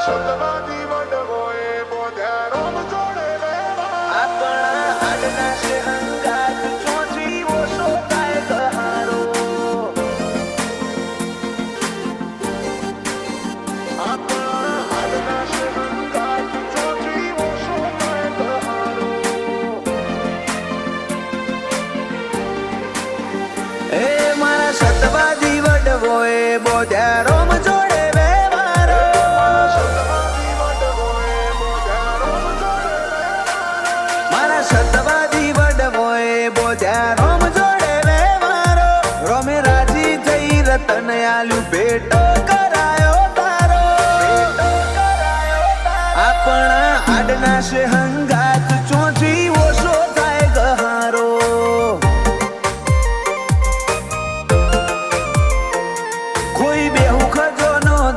સતવાદી વડવોએ બોધ્યા રોમ જોડે વ્યવહારો મારા સતવાદી વડવોએ બોધ્યા રોમ જોડે વ્યવહારો રોમે રાજી થઈ રતન આલ્યું ભેટો કરાયો તારો આપણા આડના છે હંગાત ચોથી ઓછો થાય ગહારો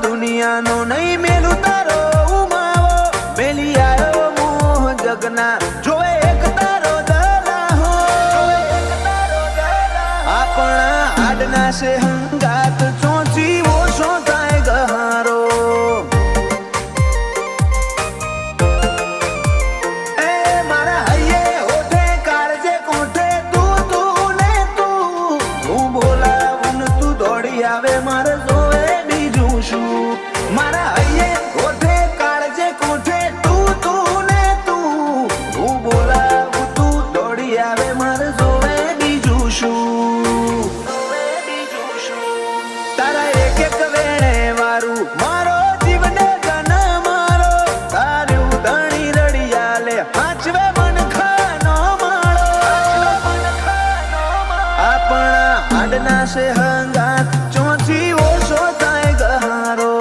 દુનિયાનો નહીં મેલું તારો ઉમાવો મેલી આવ્યો મોહ જગના જોવે એક તારો દરાહો આપણા આડના છે હંગાત ચોથી ઓછો થાય ગહારો એ મારા હૈયે હોઠે કાળજે કોઠે તું ને તું હું બોલાવું ને તું દોડી આવે મારે જોવે બીજું શું મારા હૈયે હોઠે કાળજે કોઠે તું ને તું હું બોલાવું તું દોડી આવે મારે જોવે બીજું શું તારા એક એક વેણે વારું મારો જીવને ગન મારો તારું ધણી રડિયા લે હાચવે મન ખાનો માળો આપણા આડના છે હંગાત ચોથી ઓછો થાય ગહારો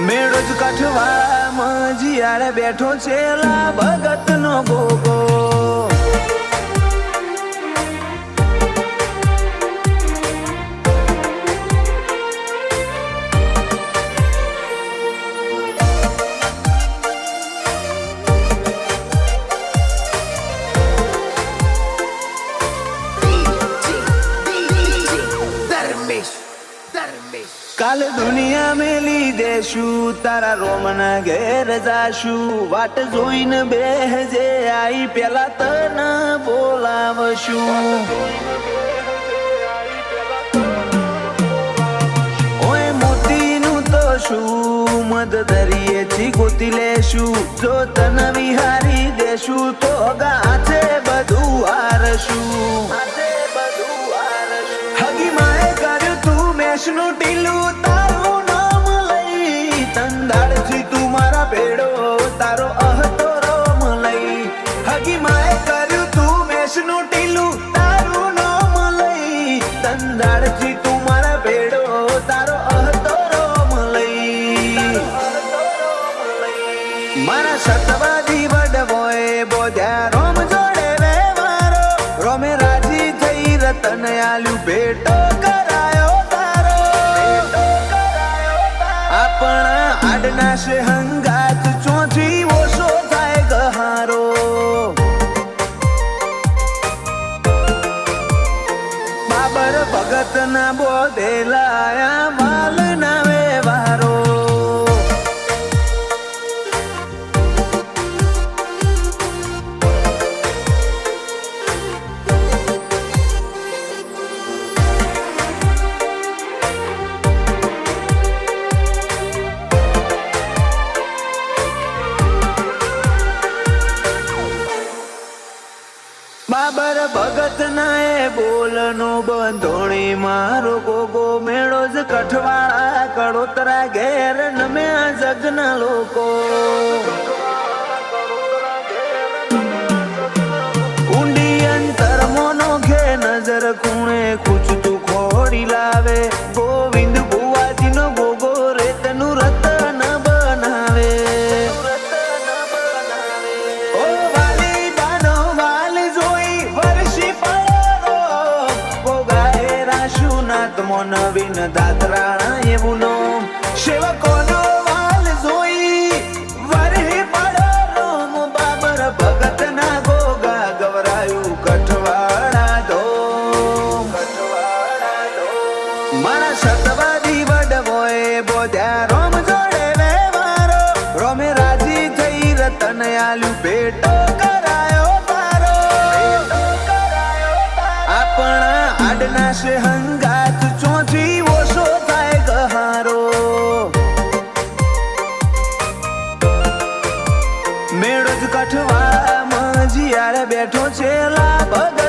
મેળો જ કાઠવાળામાં જીયાળે બેઠો છે લા ભગત નો ગોગો કાલ દુનિયા મેલી દેશું તારા રોમના ઘેર જાશું વાટ જોઈને બેહજે આઈ પેલા તને બોલાવશું ઓય મોતીનું તો શું મદ દરિયેથી ગોતી લેશું જો તને વિહારી દેશું તો ગાથે બધું હારશું હગી માએ કર્યું તું મેષનું ટીલું તારું નામ લઈ તંદાળથી તું મારા ભેડો તારો અહતો રોમ લઈ હગી માએ કર્યું તું મેષનું ટીલું તારું નામ લઈ તંદાળથી તું મારા ભેડો તારો અહતો રોમ લઈ મારા સતવાદી વડવોએ બોધ્યા રોમ જોડે વ્યવહારો રોમે રાજી થઈ રતન આલ્યું ભેટો કરાયો તારો આપણા આડના છે હંગાત ચોથી ઓછો થાય ગહારો બાબર ભગત ના બોધેલાયા માલ ના વ્યવહારો બાબર ભગત ના એ બોલનો બંધોણી મારો ગોગો મેળો જ કઠવાળા કડોતરા ઘેર નમ્યા જગના લોકો ઊંડી અંતર મોનો ઘે નજર ખૂણે ખૂચતું ખોડી લાવે ગોવિંદ ભુવાજીનો ગોગો રેતનું રતન બનાવે નવીન દાતરાણા એવું નો સેવકોનો વાલ જોઈ વરહી પડો રોમ બાબર ભગત ના ગોગા ગવરાયું કઠવાડા ધો મારા સતવા બોધ્યા રોમ જોડે વ્યવહારો રોમે રાજી થઈ રતન આલ્યું પેટો કરાયો તારો આપણા આડના છે હંગાત ચોથી ઓછો થાય ગહારો મેળો જ કઠવા મજીયાર બેઠો છે લાભ